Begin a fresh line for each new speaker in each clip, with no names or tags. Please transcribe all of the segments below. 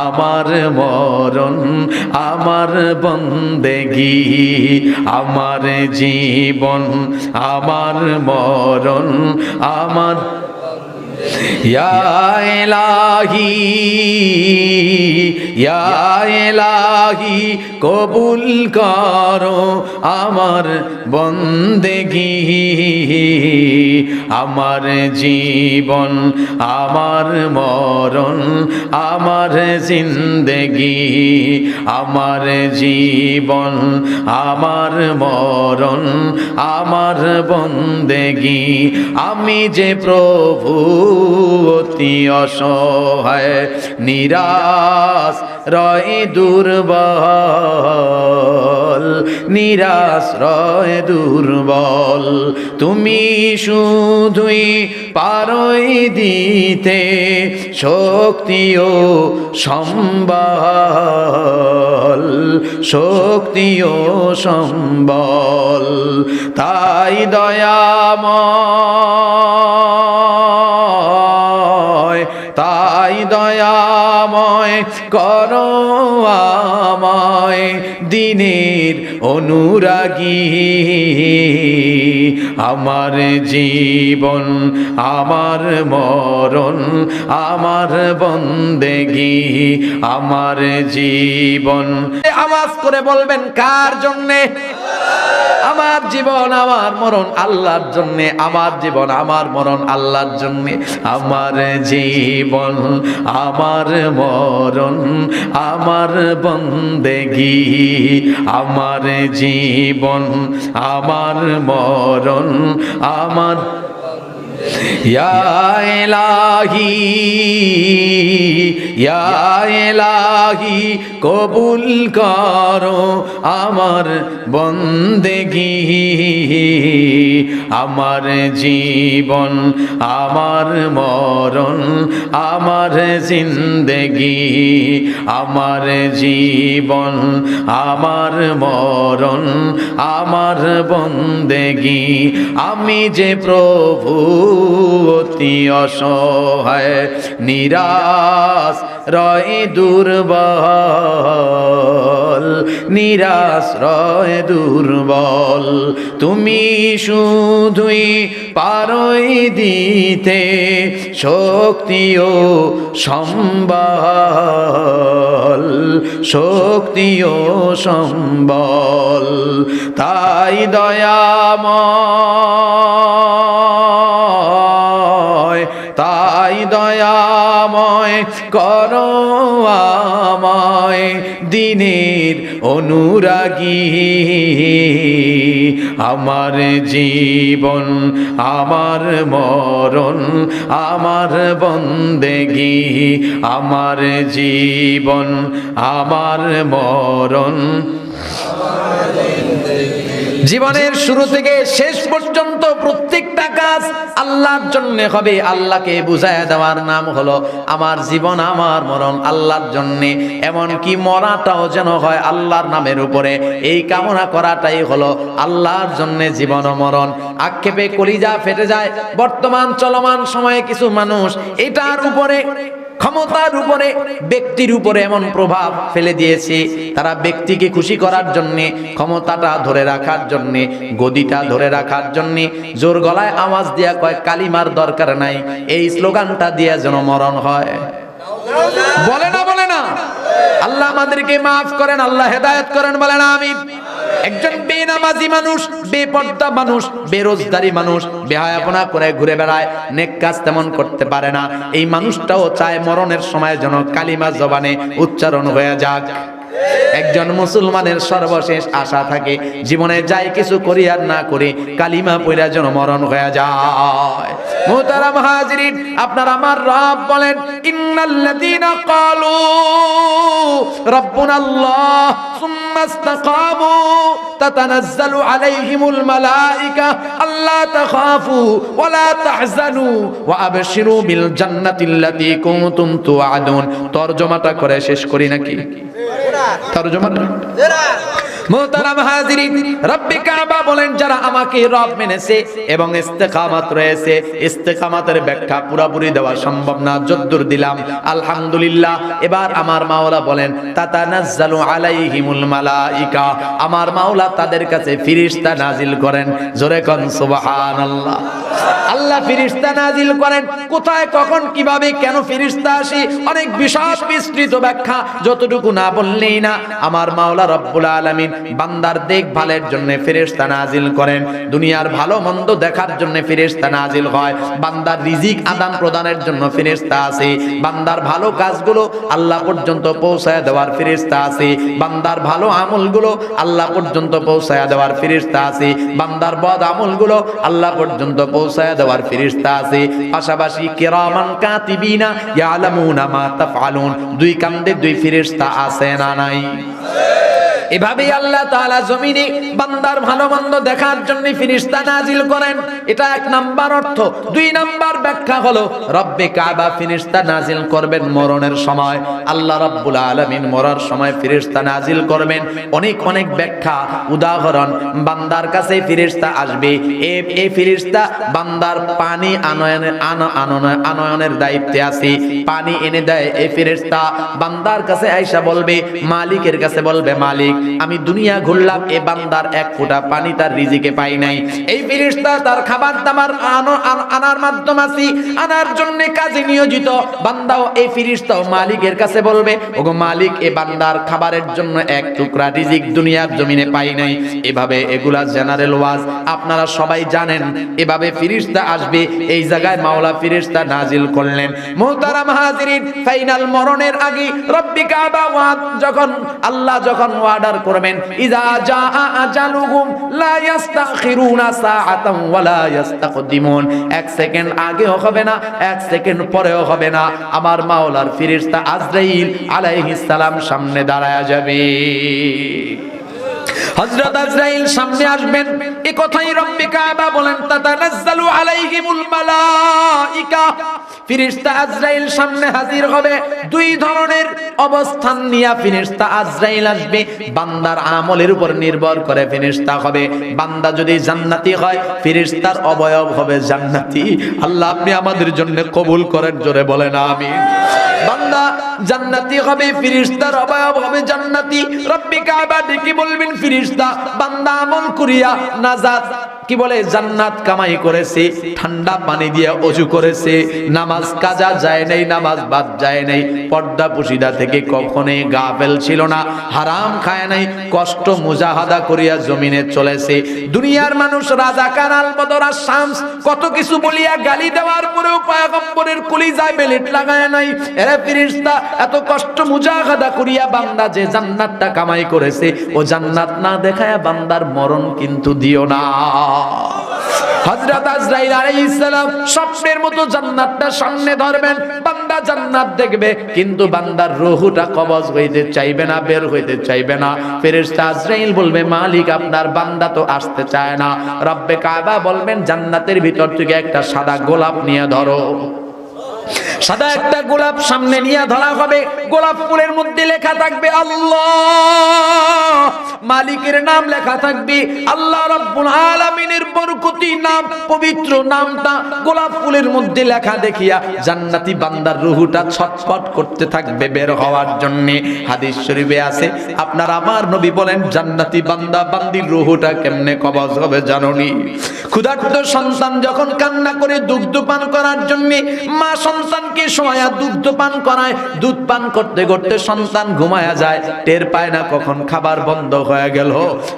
আমার মরণ আমার বন্দেগী, আমার জীবন আমার মরণ আমার ইয়া ইলাহি ইয়া ইলাহি কবুল করো আমার বন্দেগী, আমার জীবন আমার মরণ আমার জিন্দেগি, আমার জীবন আমার মরণ আমার বন্দেগী। আমি যে প্রভু অতি অসহায় নিরাশ রয় দুর্বল, নিরাশ রয় দুর্বল, তুমি শুধুই পারই দিতে শক্তি ও সম্বল, শক্তি ও সম্বল। তাই দয়াময়, তাই দয়াময় করো আমায় দিনের অনুরাগী, আমার জীবন আমার মরণ আমার বন্দেগী, আমার জীবন। আওয়াজ করে বলবেন কার জন্যে? আমার জীবন আমার মরণ আল্লাহর জন্যে, আমার জীবন আমার মরণ আল্লাহর জন্যে, আমার জীবন আমার মরণ আমার বন্দেগী, আমার জীবন আমার মরণ আমার ইয়া ইলাহি ইয়া ইলাহি কবুল করো আমার বন্দেগী, আমার জীবন আমার মরণ আমার জিন্দেগি, আমার জীবন আমার মরণ আমার বন্দেগী। আমি যে প্রভু অতি অসহায় নিরাশ রয় দুর্বল, নিরাশ রয় দুর্বল, তুমি শুধুই পারই দিতে শক্তি ও সম্বল, শক্তি ও সম্বল। তাই দয়াময়, তাই দয়াময় করো আমায় দিনের অনুরাগী, আমার জীবন আমার মরণ আমার বন্দেগী, আমার জীবন আমার মরণ। জীবনের শুরু থেকে শেষ পর্যন্ত প্রত্যেকটা কাজ আল্লাহর জন্য হবে। আল্লাহকে বুঝায় দেওয়ার নাম হলো আমার জীবন আমার মরণ আল্লাহর জন্য। এমনকি মরাটাও যেন হয় আল্লাহর নামের উপরে, এই কামনা করাটাই হলো আল্লাহর জন্য জীবন ও মরণ। আক্ষেপে কলিজা ফেটে যায় বর্তমান চলমান সময়ে কিছু মানুষ এটার উপরে, ক্ষমতার উপরে, ব্যক্তির উপরে এমন প্রভাব ফেলে দিয়েছে, তারা ব্যক্তিকে খুশি করার জন্যে, ক্ষমতাটা ধরে রাখার জন্যে, গদিটা ধরে রাখার জন্যে জোর গলায় আওয়াজ দিয়া কয় কালিমার দরকার নাই, এই স্লোগানটা দিয়া যেন মরণ হয়। বলে না বলে না? আল্লাহ আমাদেরকে মাফ করেন, আল্লাহ হেদায়েত করেন, বলেন আমিন। একজন বেনামাজি মানুষ, বেপর্দা মানুষ, বেরোজগারি মানুষ, বেহায়াপনা করে ঘুরে বেড়ায়, নেক কাজ তেমন করতে পারে না, এই মানুষটাও চায় মরণের সময় যেন কালিমা জবানে উচ্চারণ হয়ে যাক। একজন মুসলমানের সর্বশেষ আশা থাকে জীবনে যাই কিছু করি আর না করি কালিমা পড়া যেন মরণ হয়ে যায়। মুহতারাম হাজিরিন, আপনার আমার রব বলেন ইন্নাল্লাযীনা ক্বালু রাব্বুনাল্লাহ সুম্মা ইসতাকামু তাতানাজ্জালু আলাইহিমুল মালায়েকা আল্লা তাখাফু ওয়া লা তাহজানু ওয়া আবশিরু বিল জান্নাতিল্লাতী কুনতুম তুআদুন। তরজমাটা করে শেষ করি নাকি? তরজমাটা মুহতারাম হাজিরিন, রব্বে কাবা বলেন যারা আমাকে রব মেনেছে এবং ইস্তেকামাত রয়েছে, ইস্তেকামাতের ব্যাখ্যা পুরোপুরি দেওয়া সম্ভব না, যদ্দুর দিলাম আলহামদুলিল্লাহ। এবার আমার মাওলা বলেন তাতানাজ্জালু আলাইহিমুল মালাইকা, আমার মাওলা তাদের কাছে ফেরেশতা নাজিল করেন। জোরে কোন সুবহানাল্লাহ। আল্লাহ ফেরেশতা নাজিল করেন কোথায়, কখন, কিভাবে, কেন ফেরেশতা আসে, অনেক বিশদ বিস্তৃত ব্যাখ্যা, যতটুকু না বললেই না। আমার মাওলা রব্বুল আলামিন বান্দার দেখভালের জন্য ফেরেশতা নাজিল করেন, দুনিয়ার ভালো মন্দ দেখার জন্য ফেরেশতা নাজিল হয়, বান্দার রিজিক আদান প্রদানের জন্য ফেরেশতা আছে, বান্দার ভালো কাজগুলো আল্লাহ পর্যন্ত পৌঁছায় দেওয়ার ফেরেশতা আছে, বান্দার ভালো আমলগুলো আল্লাহ পর্যন্ত পৌঁছায় দেওয়ার ফেরেশতা আছে, বান্দার বদ আমলগুলো আল্লাহ পর্যন্ত পৌঁছায় দেওয়ার ফেরেশতা আছে। পাশাপাশি কিরামান কাতিবিনা ইয়ালামুনা মা তাফআলুন, দুই কান্দে দুই ফেরেশতা আছে না নাই? এভাবেই আল্লাহ তাআলা জমিনে বান্দার ভালো মন্দ দেখার জন্য ফেরেশতা নাজিল করেন। এটা এক নাম্বার অর্থ। দুই নাম্বার ব্যাখ্যা হলো রব্বে কাবা ফেরেশতা নাজিল করবেন মরণের সময়। আল্লাহ রাব্বুল আলামিন মরার সময় ফেরেশতা নাজিল করবেন। অনেক অনেক ব্যাখ্যা, উদাহরণ, বান্দার কাছে ফেরেশতা আসবে, এই ফেরেশতা বান্দার পানি আনয়নের দায়িত্বে আছে, পানি এনে দেয় এই ফেরেশতা। বান্দার কাছে আয়েশা বলবে, মালিকের কাছে বলবে, মালিক আমি দুনিয়া ঘুরলাম, এ বান্দার এক ফোঁটা পানি তার রিজিকে পাই নাই, এই ফেরেশতা তার খাবার দাবার আনার মাধ্যম আছে, আনার জন্য কাজে নিয়োজিত। বান্দাও এই ফেরেশতাও মালিকের কাছে বলবে, ওগো মালিক এ বান্দার খাবারের জন্য এক টুকরা রিজিক দুনিয়ার জমিনে পাই নাই। এভাবে এগুলা জেনারেল ওয়াজ, আপনারা সবাই জানেন। এভাবে ফেরেশতা আসবে, এই জায়গায় মাওলা ফেরেশতা নাজিল করলেন। মুহতারাম হাজিরিন, ফাইনাল মরণের আগে রব্বি কাবা ওয়াদ যখন আল্লাহ যখন ওয়ার্ডার করবেন, ইজা জাআ আজালুহুম লা ইস্তাখিরুনা সাআতান ওয়া লা ইস্তাকদিমুন, এক সেকেন্ড আগেও হবে না, এক সেকেন্ড পরেও হবে না। আমার মাওলার ফেরেশতা আজরাইল আলাইহিস সালাম সামনে দাঁড়ায়া যাবে। হযরত আজরাইল সামনে আসবেন, এই কথাই রব্বে কাবা বলেন তাতানাজ্জালু আলাইহিমুল মালাইকা, ফেরেশতা আজরাইল সামনে হাজির হবে। দুই ধরনের অবস্থান নিয়ে ফেরেশতা আজরাইল আসবে, বান্দার আমলের উপর নির্ভর করে ফেরেশতা হবে। বান্দা যদি জান্নাতি হয় ফেরেশতার অবয়ব হবে জান্নাতি। আল্লাহ আপনি আমাদের জন্য কবুল করেন, জোরে বলেন আমিন। বান্দা জান্নাতি হবে, ফেরেশতার অবয়ব হবে জান্নাতি। রব্বে কাবা ডেকে বলবেন, ফেরেশতা বান্দা আমল করিয়া নাজাত কি বলে জান্নাত কামাই করেছে, ঠান্ডা পানি দিয়ে ওযু করেছে, নামাজ কাজা যায় নাই, নামাজ বাদ যায় নাই, পর্দা পুশিদা থেকে কখনোই গাফেল ছিল না, হারাম খায় নাই, কষ্ট মুজাহাদা করিয়া জমিনে চলেছে। দুনিয়ার মানুষ রাজাকার আল বদর আর শামস কত কিছু বলিয়া গালি দেওয়ার পরেও পয়গম্বরের কলিজায় বেলেট লাগায় নাই। এরা ফেরেশতা এত কষ্ট মুজাহাদা করিয়া বান্দা যে জান্নাতটা কামাই করেছে, ও জান্নাত না দেখায়া বান্দার মরণ কিন্তু দিও না। হযরত আজরাইল আলাইহিস সালাম স্বপ্নের মতো জান্নাতটা সামনে ধরবেন, বান্দা জান্নাত দেখবে, কিন্তু বান্দার রূহটা কবজ হইতে চাইবে না, বের হইতে চাইবে না। ফেরেশতা আজরাইল বলবে, মালিক আপনার বান্দা তো আসতে চায় না। রব্বে কাবা বলবেন, জান্নাতের ভিতর থেকে একটা সাদা গোলাপ নিয়ে ধরো। সাদা একটা গোলাপ সামনে নিয়ে ধরা হবে, গোলাপ ফুলের মধ্যে লেখা থাকবে আল্লাহ, মালিকের নাম লেখা থাকবে, আল্লাহ রাব্বুল আলামিনের বরকতি নাম, পবিত্র নামটা গোলাপ ফুলের মধ্যে লেখা দেখিয়া জান্নাতি বান্দার রূহটা ছটফট করতে থাকবে বের হওয়ার জন্য। হাদিস শরীফে আছে, আপনার আমার নবী বলেন, জান্নাতি বান্দা বান্দির রূহটা কেমনে কবজ হবে জানোনি? ক্ষুধার্ত সন্তান যখন কান্না করে দুগ্ধ পান করার জন্য মা সন্তানকে শোয়া দুগ্ধ পান করায়, দুধ পান করতে করতে সন্তান ঘুমায়া যায়, টের পায় না কখন খাবার বন্ধ হয়ে গেল।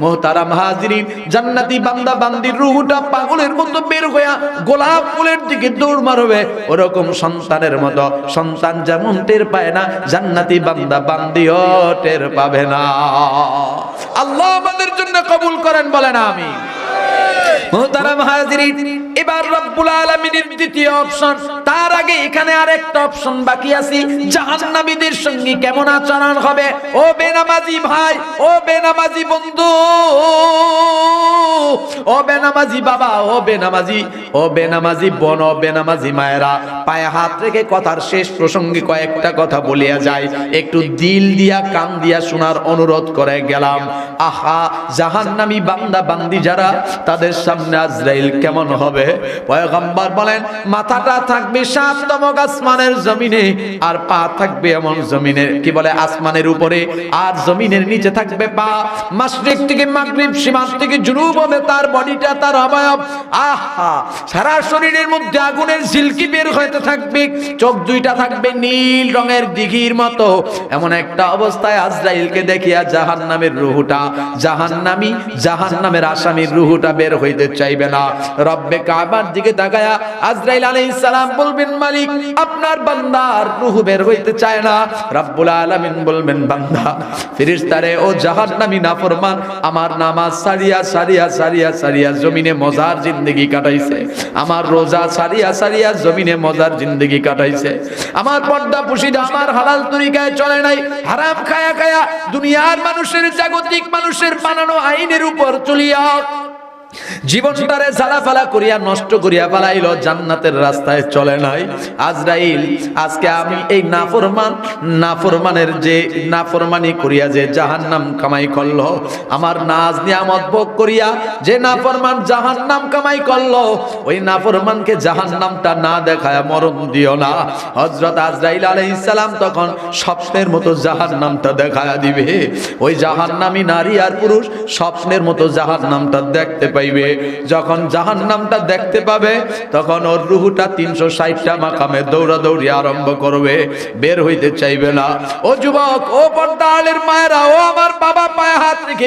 মুহতারাম হাজিরিন, জান্নাতি বান্দা বান্দির রূহটা পাগলের মতো বের হইয়া গোলাপ ফুলের দিকে দৌড় মারবে। ওরকম সন্তানের মতো, সন্তান যেমন টের পায় না, জান্নাতি বান্দা বান্দিও টের পাবে না। আল্লাহ আমাদের জন্য কবুল করেন, বলেন আমিন। মুহতারাম হাজিরিন, এবার রব্বুল আলামিনের দ্বিতীয় অপশন। তার আগে এখানে আরেকটা অপশন বাকি আছে, জাহান্নামীদের সঙ্গে কেমন আচরণ হবে। ও বেনামাজি ভাই, ও বেনামাজি বন্ধু, ও বেনামাজি বাবা, ও বেনামাজি, ও বেনামাজি বোন, ও বেনামাজি মায়েরা, পায়ে হাত রেখে কথার শেষ প্রসঙ্গে কয়েকটা কথা বলিয়া যায়, একটু দিল দিয়া কান দিয়া শোনার অনুরোধ করে গেলাম। আহা, জাহান্নামী বান্দা বান্দি যারা, তাদের সামনে আজরাইল কেমন হবে। পয়গম্বর বলেন, মাথাটা থাকবে 7তম আসমানের জমিনে, আর পা থাকবে এমন জমিনের, কি বলে, আসমানের উপরে, আর জমিনের নিচে থাকবে পা। মাশরিক থেকে মাগরিব, সীমান্ত থেকে জুনুব হবে তার বডিটা, তার অবয়ব। আহা, সারা শরীরের মধ্যে আগুনের ঝিলকি বের হইতে থাকবে, চোখ দুইটা থাকবে নীল রঙের দিঘির মতো। এমন একটা অবস্থায় আজরাইলকে দেখিয়া জাহান্নামের রূহটা, জাহান্নামী, জাহান্নামের আসামির রূহটা বের হইতে চাইবে না। রব্বে কাবার দিকে তাকায়া আজরাইল আলাইহিস সালাম বলবেন, মালিক, আপনার বান্দার রূহ বের হইতে চায় না। রব্বুল আলামিন বলবেন, বান্দা, ফেরেশতারে, ও জাহান্নামী নাফরমান আমার নামাজ সারিয়া সারিয়া সারিয়া সারিয়া জমিনে মজার জিন্দেগি কাটাইছে, আমার রোজা সারিয়া সারিয়া জমিনে মজার জিন্দেগি কাটাইছে, আমার পর্দা পুশিদা আমার হালাল তরিকায় চলে নাই, হারাম খায়া খায়া দুনিয়ার মানুষের, জাগতিক মানুষের বানানো আইনের উপর চলিয়া জীবনটারে জ্বালাফালা করিয়া নষ্ট করিয়া ফেলাইল, জান্নাতের রাস্তায় চলে নাই। আজরাইল, আজকে আমি এই নাফরমানের যে নাফরমানি করিয়া যে জাহান্নাম কামাই করলো, আমার নাজ নিয়ামত ভোগ করিয়া যে নাফরমান জাহান্নাম কামাই করলো, ওই নাফরমানকে জাহান্নামটা না দেখায় মরণ দিও না। হযরত আজরাইল আলাইহিস সালাম তখন স্বপ্নের মতো জাহান্নামটা দেখায়া দিবে। ওই জাহান্নামী নারী আর পুরুষ স্বপ্নের মতো জাহান্নামটা দেখতে পাইবে। যখন জাহান্নামটা দেখতে পাবে, তখন ওর রূহটা 360টা মাকামে দৌড়াদৌড়ি আরম্ভ করবে, বের হইতে চাইবে না। ও যুবক, ও পর্দালের মায়েরা, ও আমার বাবা, পায়ে হাত রেখে